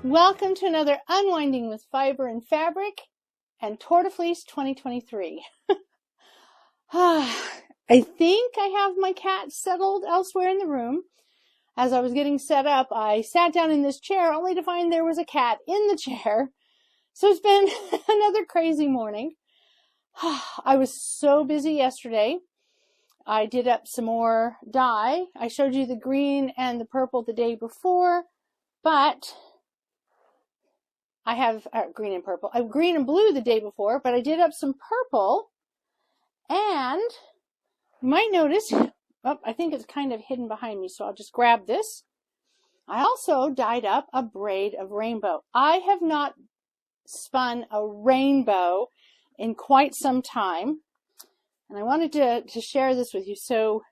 Welcome to another Unwinding with Fiber and Fabric and Tour de Fleece 2023. I think I have my cat settled elsewhere in the room. As I was getting set up, I sat down in this chair only to find there was a cat in the chair. So it's been another crazy morning. I was so busy yesterday. I did up some more dye. I showed you the green and the purple the day before, but I have green and purple. I have green and blue the day before, but I did up some purple, and you might notice, I think it's kind of hidden behind me, so I'll just grab this. I also dyed up a braid of rainbow. I have not spun a rainbow in quite some time, and I wanted to share this with you. So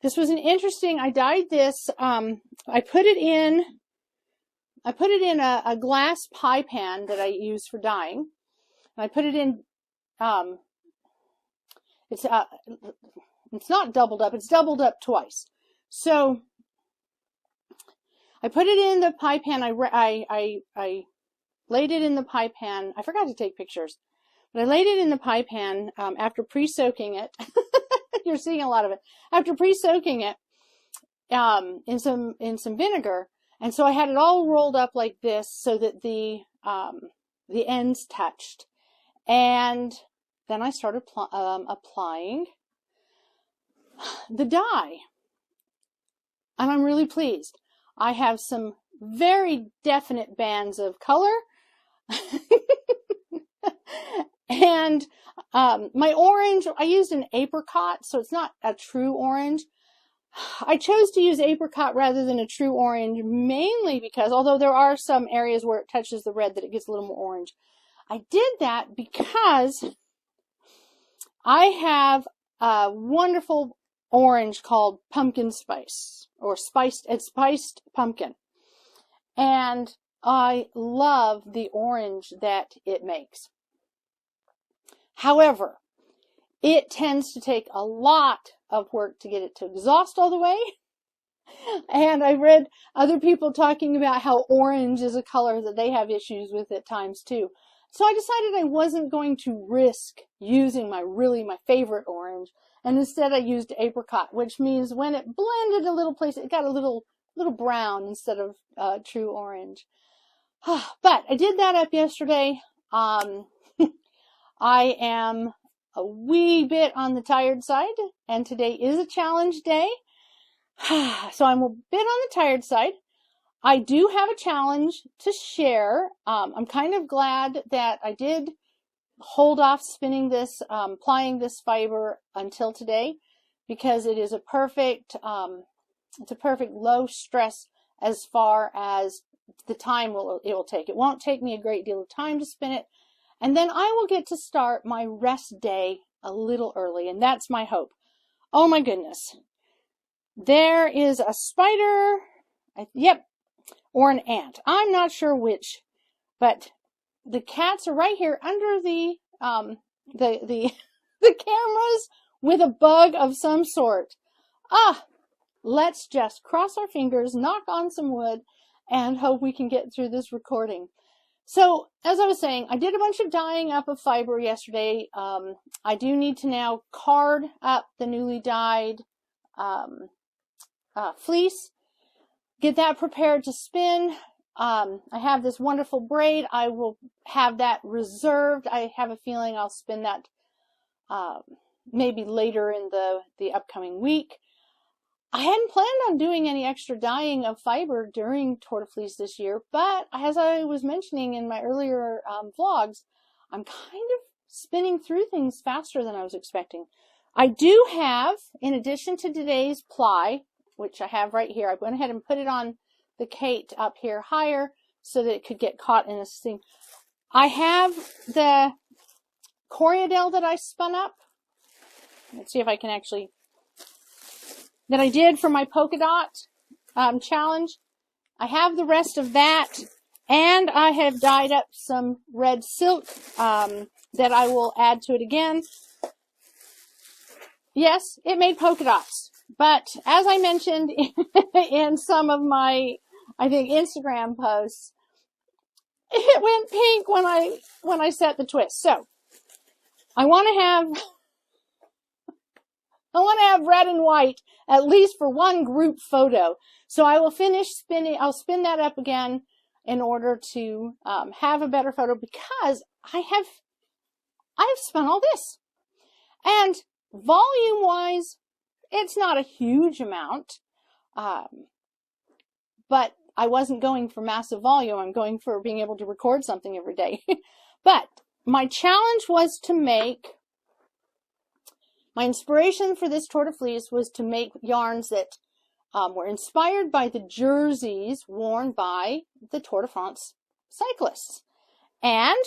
this was an interesting, I dyed this, I put it in a glass pie pan that I use for dyeing. And I put it in, it's not doubled up, it's doubled up twice. So I put it in the pie pan, I laid it in the pie pan. I forgot to take pictures, but I laid it in the pie pan after pre-soaking it. You're seeing a lot of it. After pre-soaking it in some vinegar. And so I had it all rolled up like this so that the ends touched. And then I started applying the dye. And I'm really pleased. I have some very definite bands of color. And my orange, I used an apricot, so it's not a true orange. I chose to use apricot rather than a true orange, mainly because, although there are some areas where it touches the red that it gets a little more orange, I did that because I have a wonderful orange called pumpkin spice, or spiced pumpkin. And I love the orange that it makes. However, it tends to take a lot of work to get it to exhaust all the way. And I read other people talking about how orange is a color that they have issues with at times too. So I decided I wasn't going to risk using my favorite orange, and instead I used apricot, which means when it blended a little place, it got a little brown instead of true orange. But I did that up yesterday. I am a wee bit on the tired side, and today is a challenge day. So I'm a bit on the tired side. I do have a challenge to share. I'm kind of glad that I did hold off spinning this, applying this fiber until today, because it is it's a perfect low stress as far as the time it will take. It won't take me a great deal of time to spin it. And then I will get to start my rest day a little early, and that's my hope. Oh my goodness. There is a spider, or an ant. I'm not sure which, but the cats are right here under the cameras with a bug of some sort. Let's just cross our fingers, knock on some wood, and hope we can get through this recording. So, as I was saying, I did a bunch of dyeing up of fiber yesterday. I do need to now card up the newly dyed fleece, get that prepared to spin. I have this wonderful braid. I will have that reserved. I have a feeling I'll spin that maybe later in the upcoming week. I hadn't planned on doing any extra dyeing of fiber during Tour de Fleece this year, but as I was mentioning in my earlier vlogs, I'm kind of spinning through things faster than I was expecting. I do have, in addition to today's ply, which I have right here, I went ahead and put it on the Kate up here higher so that it could get caught in this thing. I have the Coriadel that I spun up. Let's see if I can actually... that I did for my polka dot challenge. I have the rest of that, and I have dyed up some red silk that I will add to it again. Yes, it made polka dots, but as I mentioned in some of my, I think, Instagram posts, it went pink when I set the twist. So I want to have red and white at least for one group photo. So I will finish spinning. I'll spin that up again in order to have a better photo, because I have spun all this. And volume wise, it's not a huge amount, but I wasn't going for massive volume. I'm going for being able to record something every day. But my challenge was to make, my inspiration for this Tour de Fleece was to make yarns that were inspired by the jerseys worn by the Tour de France cyclists. And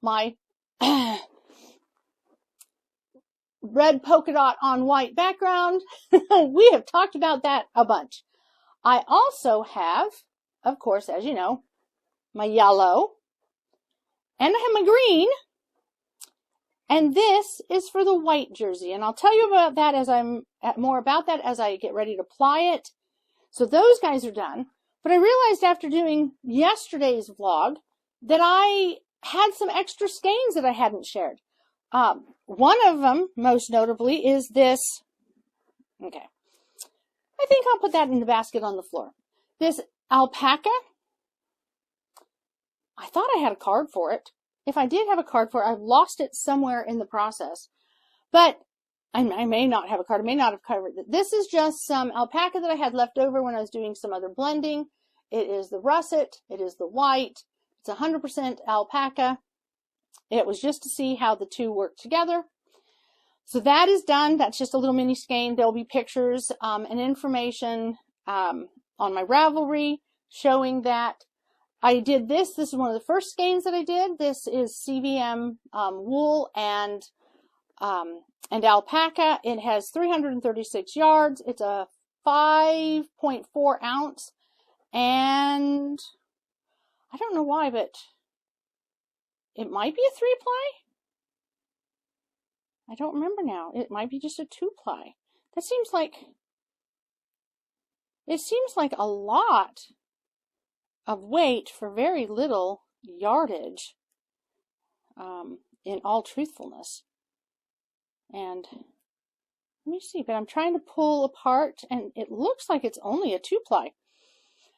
my red polka dot on white background, we have talked about that a bunch. I also have, of course, as you know, my yellow, and I have my green, and this is for the white jersey. And I'll tell you about that more about that as I get ready to apply it. So those guys are done. But I realized after doing yesterday's vlog that I had some extra skeins that I hadn't shared. One of them, most notably, is this. Okay. I think I'll put that in the basket on the floor. This alpaca. I thought I had a card for it. If I did have a card for it, I've lost it somewhere in the process. But I may not have a card. I may not have covered it. This is just some alpaca that I had left over when I was doing some other blending. It is the russet. It is the white. It's 100% alpaca. It was just to see how the two work together. So that is done. That's just a little mini skein. There'll be pictures and information on my Ravelry showing that I did this. This is one of the first skeins that I did. This is CVM wool and alpaca. It has 336 yards. It's a 5.4 ounce. And I don't know why, but it might be a 3-ply. I don't remember now. It might be just a 2-ply. That seems like, it seems like a lot of weight for very little yardage, in all truthfulness. And let me see, but I'm trying to pull apart and it looks like it's only a 2-ply.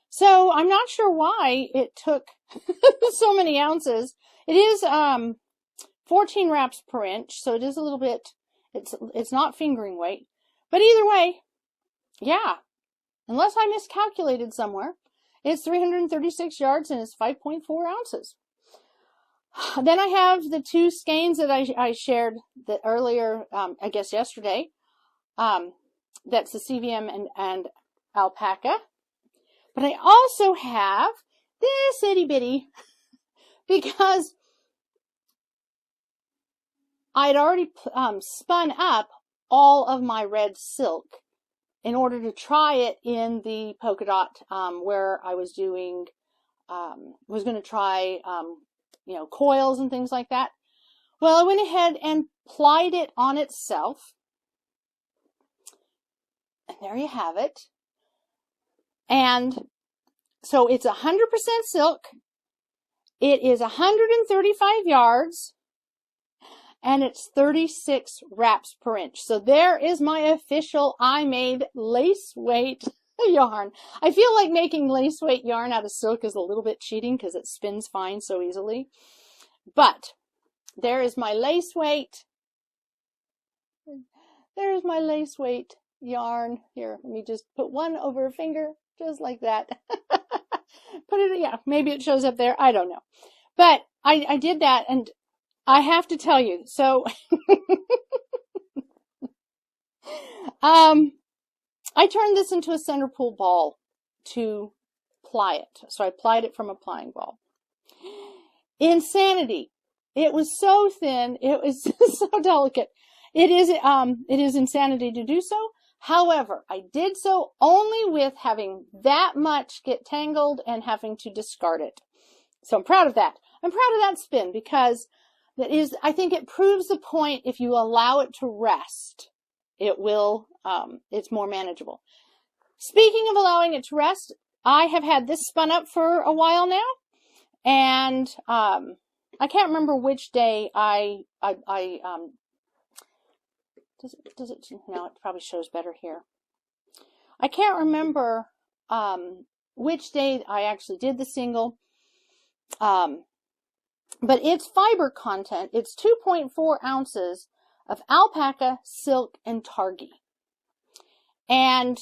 So I'm not sure why it took so many ounces. It is 14 wraps per inch, so it is a little bit, it's not fingering weight. But either way, yeah, unless I miscalculated somewhere, it's 336 yards and it's 5.4 ounces. Then I have the two skeins that I shared that earlier, I guess yesterday. That's the CVM and alpaca. But I also have this itty bitty because I'd already spun up all of my red silk in order to try it in the polka dot where I was doing, was going to try, you know, coils and things like that. Well, I went ahead and plied it on itself. And there you have it. And so it's 100% silk. It is 135 yards. And it's 36 wraps per inch. So there is my official I made lace weight yarn. I feel like making lace weight yarn out of silk is a little bit cheating because it spins fine so easily. But there is my lace weight. There is my lace weight yarn. Here, let me just put one over a finger, just like that. Put it, yeah, maybe it shows up there. I don't know. But I did that, and I have to tell you, so I turned this into a center pull ball to ply it. So I plied it from a plying ball. Insanity. It was so thin. It was so delicate. It is insanity to do so. However, I did so only with having that much get tangled and having to discard it. So I'm proud of that. I'm proud of that spin because that is, I think it proves the point. If you allow it to rest, it will, it's more manageable. Speaking of allowing it to rest, I have had this spun up for a while now. And I can't remember which day does it, no, it probably shows better here. I can't remember which day I actually did the single, but it's fiber content. It's 2.4 ounces of alpaca, silk, and targhee. And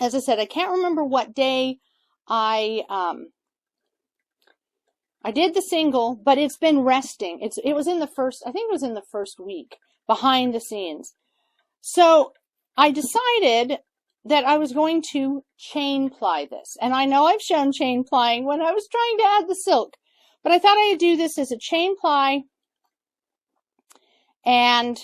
as I said, I can't remember what day I did the single, but it's been resting. It was in the first, I think it was in the first week, behind the scenes. So I decided that I was going to chain ply this. And I know I've shown chain plying when I was trying to add the silk, but I thought I'd do this as a chain ply and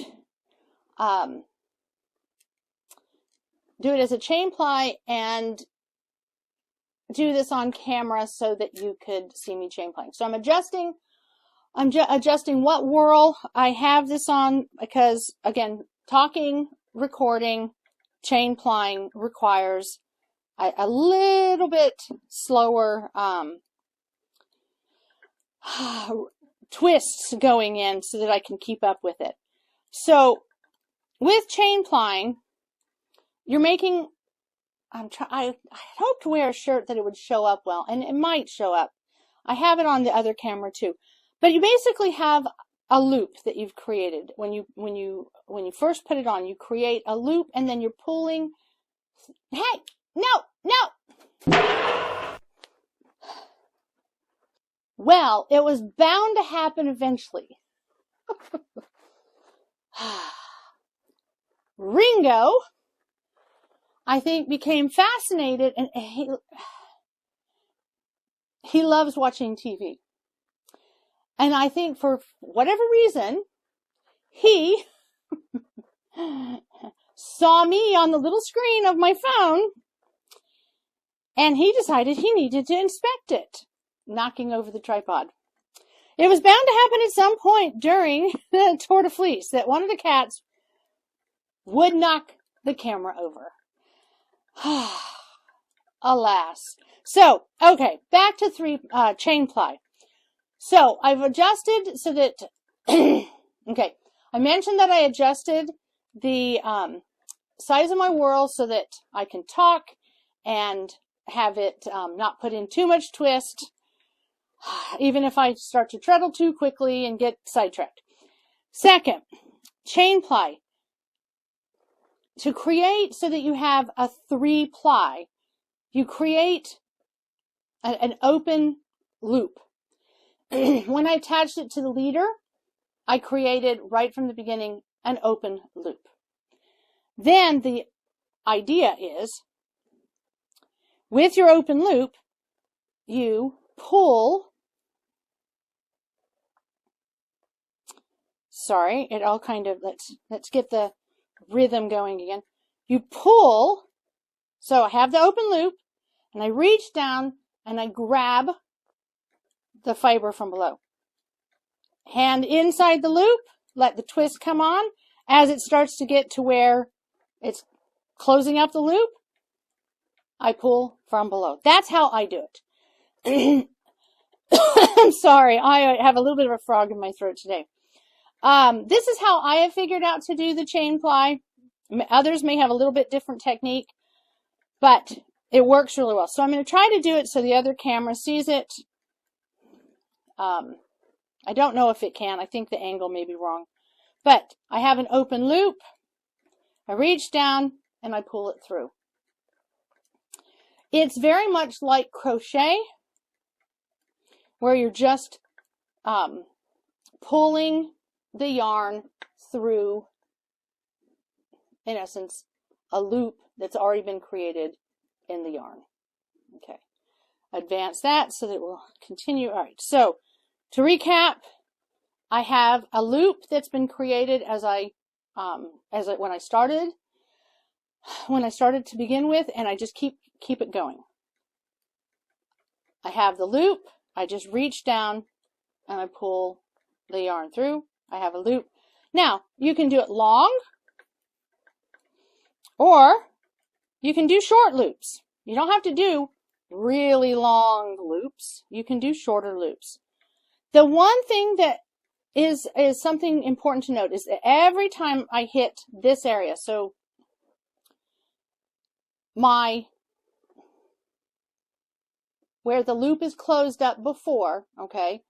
do it as a chain ply and do this on camera so that you could see me chain plying. So I'm adjusting what whirl I have this on, because again, talking, recording, chain plying requires a little bit slower twists going in so that I can keep up with it. So with chain plying, you're making, I hope to wear a shirt that it would show up well, and it might show up. I have it on the other camera too. But you basically have a loop that you've created. When you first put it on, you create a loop, and then you're pulling. Hey, no. Well, it was bound to happen eventually. Ringo, I think, became fascinated, and he loves watching TV. And I think for whatever reason, he saw me on the little screen of my phone, and he decided he needed to inspect it, knocking over the tripod. It was bound to happen at some point during the Tour de Fleece that one of the cats would knock the camera over. Alas. So, okay, back to chain ply. So I've adjusted so that, okay, I mentioned that I adjusted the size of my whirl so that I can talk and have it not put in too much twist, even if I start to treadle too quickly and get sidetracked. Second, chain ply. To create so that you have a 3-ply, you create an open loop. When I attached it to the leader, I created right from the beginning an open loop. Then the idea is, with your open loop, you pull, sorry, it all kind of, let's get the rhythm going again. You pull, so I have the open loop, and I reach down and I grab the fiber from below. Hand inside the loop, let the twist come on. As it starts to get to where it's closing up the loop, I pull from below. That's how I do it. I'm sorry, I have a little bit of a frog in my throat today. This is how I have figured out to do the chain ply. Others may have a little bit different technique, but it works really well. So I'm going to try to do it so the other camera sees it. I don't know if it can. I think the angle may be wrong. But I have an open loop. I reach down and I pull it through. It's very much like crochet, where you're just pulling the yarn through, in essence, a loop that's already been created in the yarn. Okay. Advance that so that we'll continue. All right. So to recap, I have a loop that's been created when I started to begin with, and I just keep it going. I have the loop. I just reach down and I pull the yarn through. I have a loop. Now, you can do it long, or you can do short loops. You don't have to do really long loops. You can do shorter loops. The one thing that is something important to note is that every time I hit this area, so where the loop is closed up before, okay,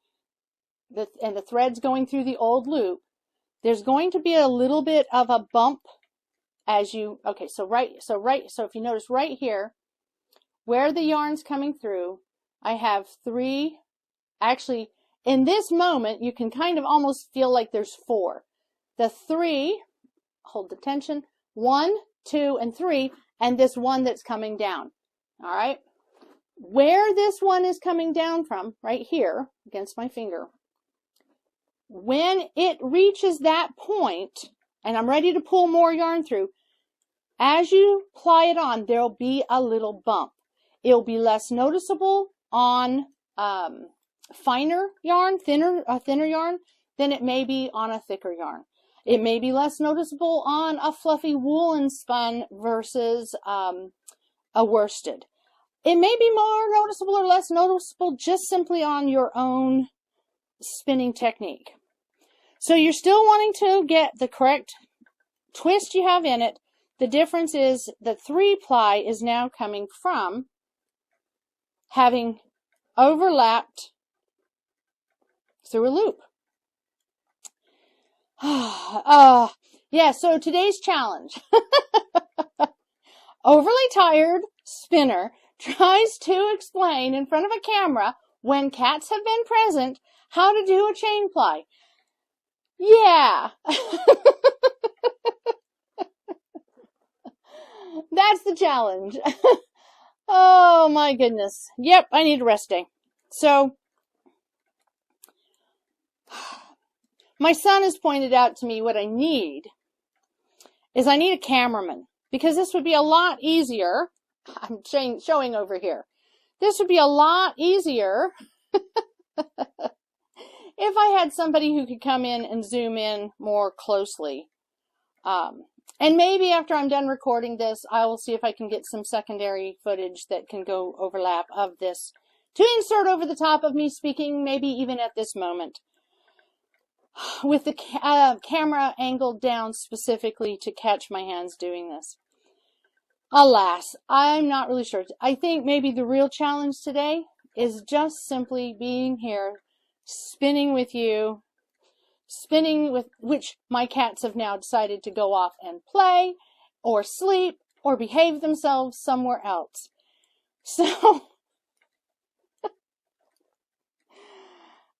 and the thread's going through the old loop, there's going to be a little bit of a bump as you, okay, so if you notice right here, where the yarn's coming through, I have 3, actually, in this moment, you can kind of almost feel like there's 4. The 3, hold the tension, 1, 2, and 3, and this one that's coming down, all right? Where this one is coming down from, right here, against my finger, when it reaches that point, and I'm ready to pull more yarn through, as you ply it on, there'll be a little bump. It'll be less noticeable on finer yarn, thinner yarn, than it may be on a thicker yarn. It may be less noticeable on a fluffy woolen spun versus a worsted. It may be more noticeable or less noticeable just simply on your own spinning technique. So you're still wanting to get the correct twist you have in it. The difference is the 3-ply is now coming from having overlapped through a loop. Yeah, so today's challenge. Overly tired spinner tries to explain in front of a camera when cats have been present how to do a chain ply. Yeah. That's the challenge. Oh my goodness. Yep, I need a rest day. So, my son has pointed out to me what I need is I need a cameraman, because this would be a lot easier. I'm showing over here. This would be a lot easier if I had somebody who could come in and zoom in more closely. And maybe after I'm done recording this, I will see if I can get some secondary footage that can go overlap of this to insert over the top of me speaking, maybe even at this moment, with the camera angled down specifically to catch my hands doing this. Alas, I'm not really sure. I think maybe the real challenge today is just simply being here, spinning with you, spinning with which my cats have now decided to go off and play or sleep or behave themselves somewhere else. So,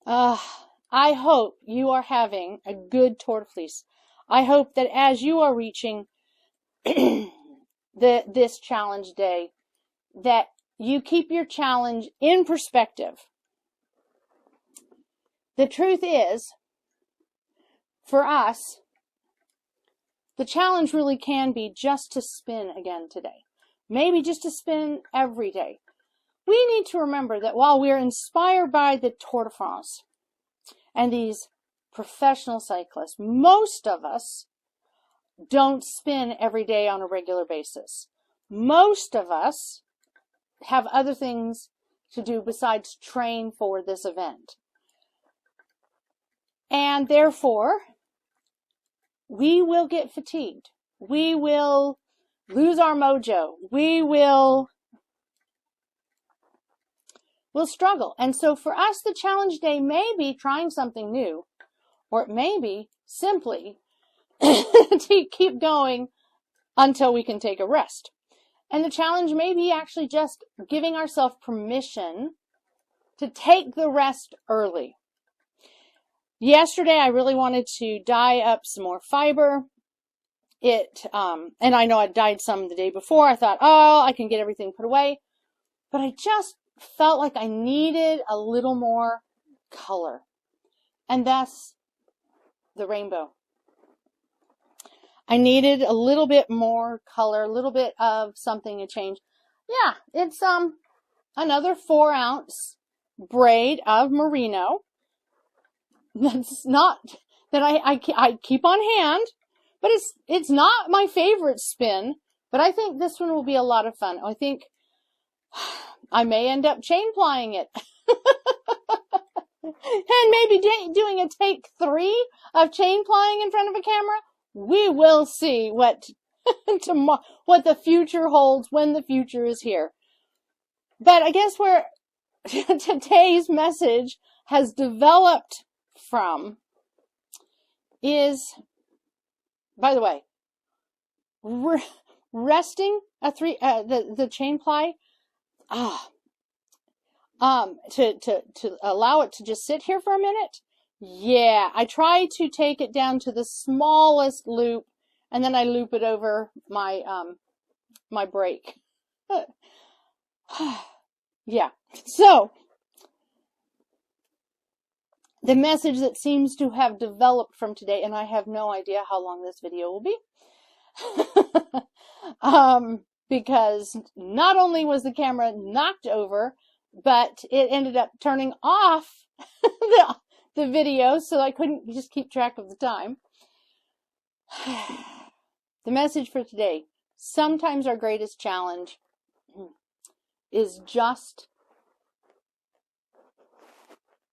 I hope you are having a good Tour de Fleece. I hope that as you are reaching this challenge day, that you keep your challenge in perspective. The truth is, for us, the challenge really can be just to spin again today. Maybe just to spin every day. We need to remember that while we're inspired by the Tour de France and these professional cyclists, most of us don't spin every day on a regular basis. Most of us have other things to do besides train for this event. And therefore, we will get fatigued. We will lose our mojo. We'll struggle. And so for us, the challenge day may be trying something new, or it may be simply to keep going until we can take a rest. And the challenge may be actually just giving ourselves permission to take the rest early. Yesterday, I really wanted to dye up some more fiber. And I know I dyed some the day before. I thought, oh, I can get everything put away. But I just felt like I needed a little more color. And that's the rainbow. I needed a little bit more color, a little bit of something to change. Yeah, it's another 4-ounce braid of merino. That's not that I keep on hand, but it's not my favorite spin. But I think this one will be a lot of fun. I think I may end up chain plying it. And maybe doing a take 3 of chain plying in front of a camera. We will see what the future holds when the future is here. But I guess where today's message has developed from is, by the way, resting the chain ply, to allow it to just sit here for a minute. Yeah, I try to take it down to the smallest loop, and then I loop it over my my break. Yeah. So the message that seems to have developed from today, and I have no idea how long this video will be, because not only was the camera knocked over, but it ended up turning off the video, so I couldn't just keep track of the time. The message for today: sometimes our greatest challenge is just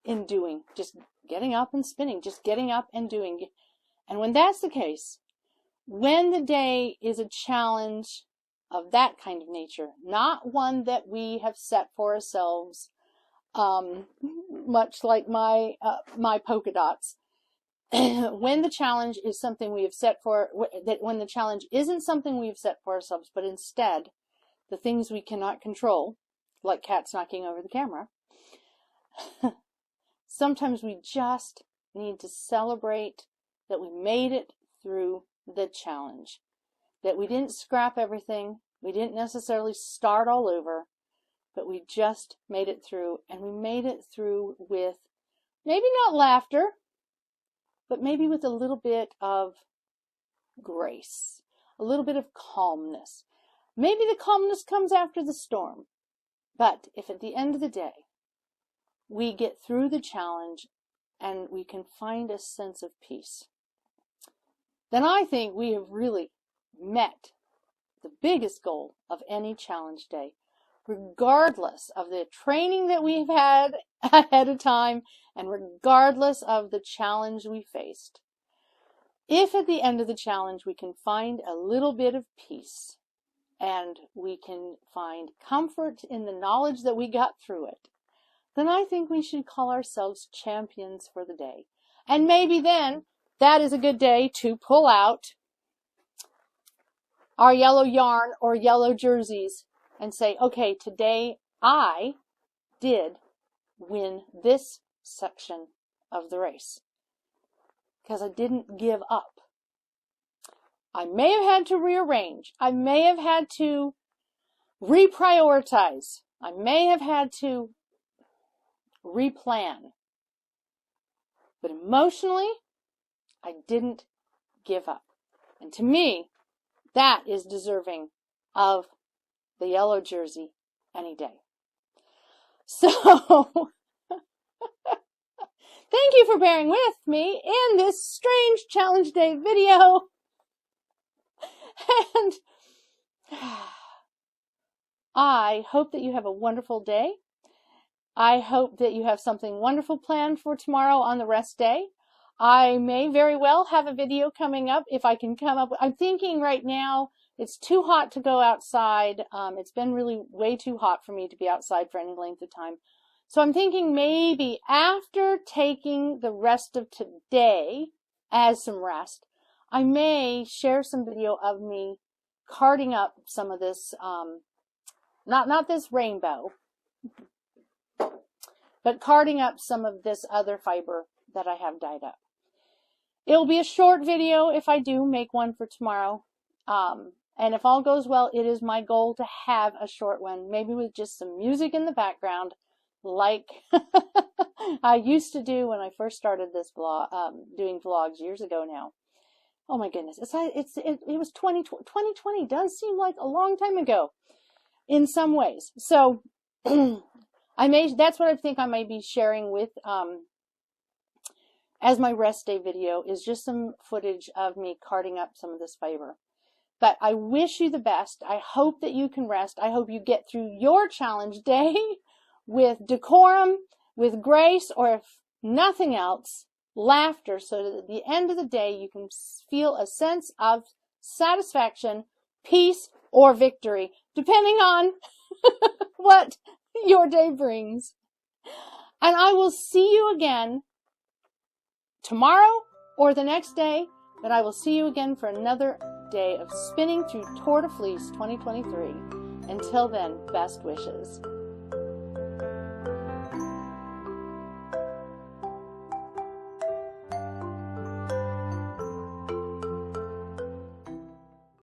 in doing, just getting up and spinning, just getting up and doing. And when that's the case, when the day is a challenge of that kind of nature, not one that we have set for ourselves, much like my polka dots, when the challenge is something we have set for, when the challenge isn't something we've set for ourselves, but instead the things we cannot control, like cats knocking over the camera, sometimes we just need to celebrate that we made it through the challenge, that we didn't scrap everything, we didn't necessarily start all over, but we just made it through, and we made it through with maybe not laughter, but maybe with a little bit of grace, a little bit of calmness. Maybe the calmness comes after the storm, but if at the end of the day we get through the challenge and we can find a sense of peace, then I think we have really met the biggest goal of any challenge day, regardless of the training that we've had ahead of time and regardless of the challenge we faced. If at the end of the challenge we can find a little bit of peace and we can find comfort in the knowledge that we got through it, then I think we should call ourselves champions for the day. And maybe then that is a good day to pull out our yellow yarn or yellow jerseys and say, okay, today I did win this section of the race because I didn't give up. I may have had to rearrange. I may have had to reprioritize. I may have had to replan. But emotionally, I didn't give up. And to me, that is deserving of the yellow jersey any day. So, thank you for bearing with me in this strange challenge day video. And I hope that you have a wonderful day. I hope that you have something wonderful planned for tomorrow on the rest day. I may very well have a video coming up if I can come up. I'm thinking right now it's too hot to go outside. It's been really way too hot for me to be outside for any length of time. So I'm thinking maybe after taking the rest of today as some rest, I may share some video of me carding up some of this, not this rainbow, but carding up some of this other fiber that I have dyed up. It'll be a short video if I do make one for tomorrow. And if all goes well, it is my goal to have a short one, maybe with just some music in the background, like I used to do when I first started this vlog, doing vlogs years ago now. Oh my goodness, it was 2020 does seem like a long time ago in some ways. So that's what I think I might be sharing with as my rest day video, is just some footage of me carding up some of this fiber. But I wish you the best. I hope that you can rest. I hope you get through your challenge day with decorum, with grace, or if nothing else, laughter, so that at the end of the day you can feel a sense of satisfaction, peace, or victory, depending on what your day brings. And I will see you again tomorrow or the next day, but I will see you again for another day of spinning through Tour de Fleece 2023. Until then, best wishes.